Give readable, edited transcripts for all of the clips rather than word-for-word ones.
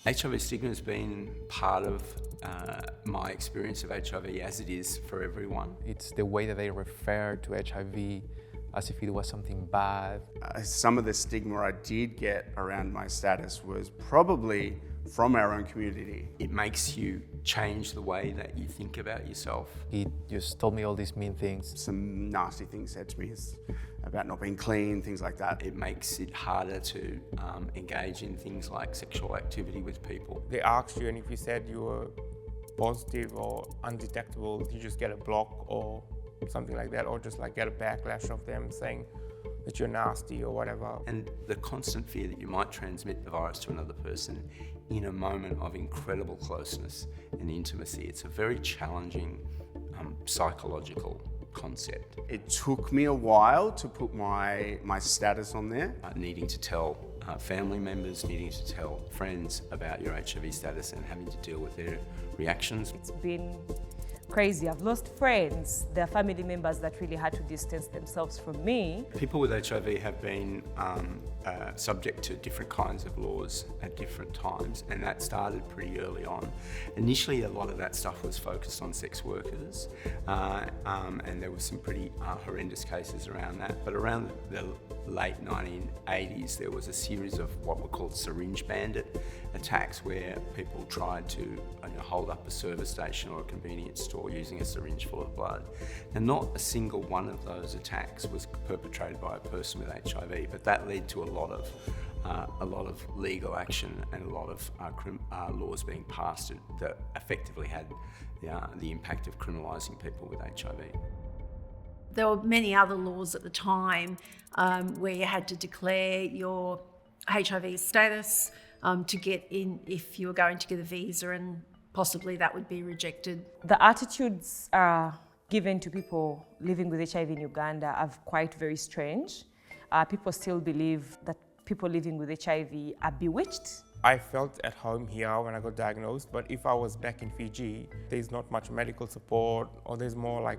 HIV stigma has been part of my experience of HIV as it is for everyone. It's the way that they refer to HIV as if it was something bad. Some of the stigma I did get around my status was probably from our own community. It makes you change the way that you think about yourself. He just told me all these mean things. Some nasty things said to me about not being clean, things like that. It makes it harder to engage in things like sexual activity with people. They asked you, and if you said you were positive or undetectable, you just get a block or something like that, or just like get a backlash of them saying that you're nasty or whatever. And the constant fear that you might transmit the virus to another person in a moment of incredible closeness and intimacy. It's a very challenging psychological concept. It took me a while to put my status on there. Needing to tell family members, needing to tell friends about your HIV status and having to deal with their reactions. It's been crazy. I've lost friends, their family members that really had to distance themselves from me. People with HIV have been subject to different kinds of laws at different times, and that started pretty early on. Initially, a lot of that stuff was focused on sex workers, and there were some pretty horrendous cases around that. But around the late 1980s, there was a series of what were called syringe bandit attacks, where people tried to hold up a service station or a convenience store using a syringe full of blood. And not a single one of those attacks was perpetrated by a person with HIV, but that led to a lot of legal action and a lot of laws being passed that effectively had the impact of criminalising people with HIV. There were many other laws at the time where you had to declare your HIV status to get in if you were going to get a visa, and possibly that would be rejected. The attitudes given to people living with HIV in Uganda are quite very strange. People still believe that people living with HIV are bewitched. I felt at home here when I got diagnosed, but if I was back in Fiji, there's not much medical support, or there's more like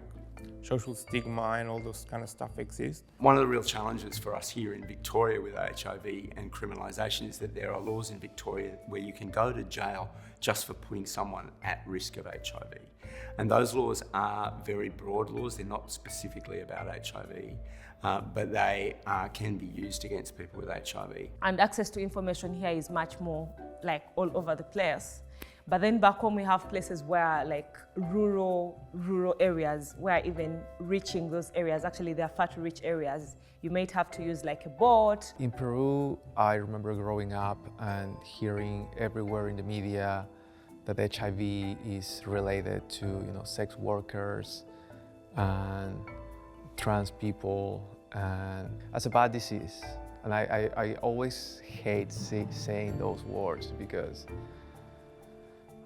social stigma and all those kind of stuff exist. One of the real challenges for us here in Victoria with HIV and criminalisation is that there are laws in Victoria where you can go to jail just for putting someone at risk of HIV. And those laws are very broad laws. They're not specifically about HIV, but they can be used against people with HIV. And access to information here is much more like all over the place. But then back home we have places where like rural areas where even reaching those areas, actually they're far to reach areas. You might have to use like a boat. In Peru, I remember growing up and hearing everywhere in the media that HIV is related to sex workers and trans people, and as a bad disease. And I always hate saying those words because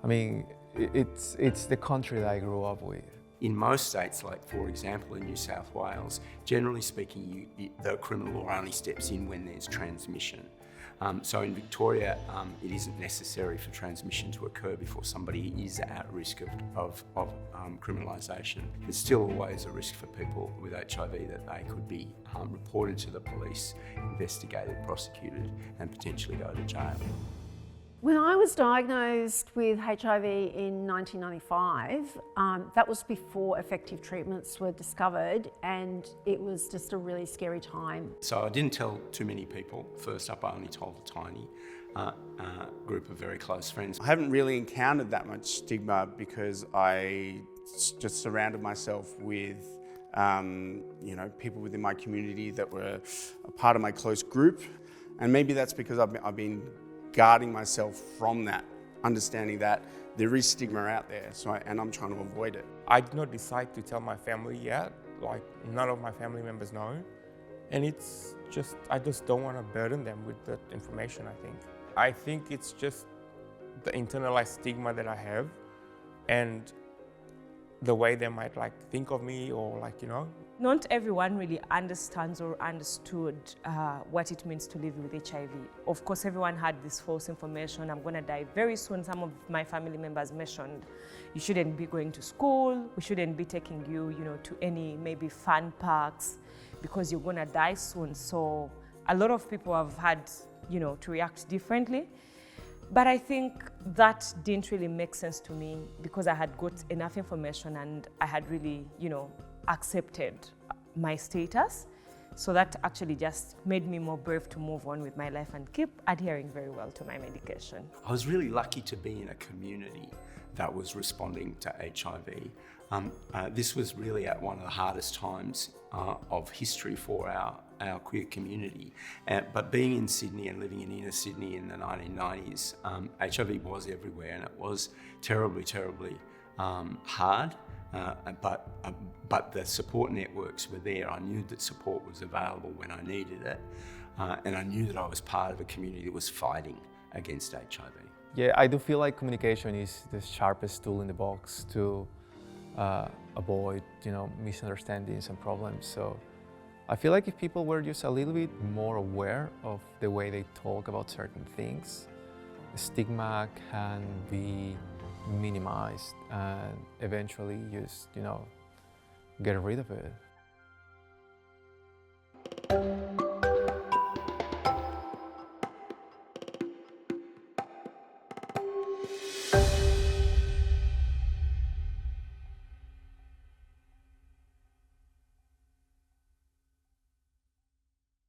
it's the country that I grew up with. In most states, like for example in New South Wales, generally speaking, the criminal law only steps in when there's transmission. So in Victoria, it isn't necessary for transmission to occur before somebody is at risk of criminalisation. There's still always a risk for people with HIV that they could be reported to the police, investigated, prosecuted, and potentially go to jail. When I was diagnosed with HIV in 1995, that was before effective treatments were discovered, and it was just a really scary time. So I didn't tell too many people. First up, I only told a tiny group of very close friends. I haven't really encountered that much stigma because I just surrounded myself with people within my community that were a part of my close group, and maybe that's because I've been guarding myself from that, understanding that there is stigma out there, and I'm trying to avoid it. I did not decide to tell my family yet, like none of my family members know. And I just don't want to burden them with that information, I think it's just the internalized stigma that I have and the way they might think of me or Not everyone really understands or understood what it means to live with HIV. Of course, everyone had this false information. I'm going to die very soon. Some of my family members mentioned, you shouldn't be going to school. We shouldn't be taking you, to any maybe fun parks because you're going to die soon. So a lot of people have had, to react differently. But I think that didn't really make sense to me because I had got enough information and I had really, accepted my status. So that actually just made me more brave to move on with my life and keep adhering very well to my medication. I was really lucky to be in a community that was responding to HIV. This was really at one of the hardest times of history for our queer community. But being in Sydney and living in inner Sydney in the 1990s, HIV was everywhere and it was terribly, terribly hard. But the support networks were there. I knew that support was available when I needed it. And I knew that I was part of a community that was fighting against HIV. Yeah, I do feel like communication is the sharpest tool in the box to avoid, misunderstandings and problems. So I feel like if people were just a little bit more aware of the way they talk about certain things, the stigma can be minimized and eventually just, get rid of it.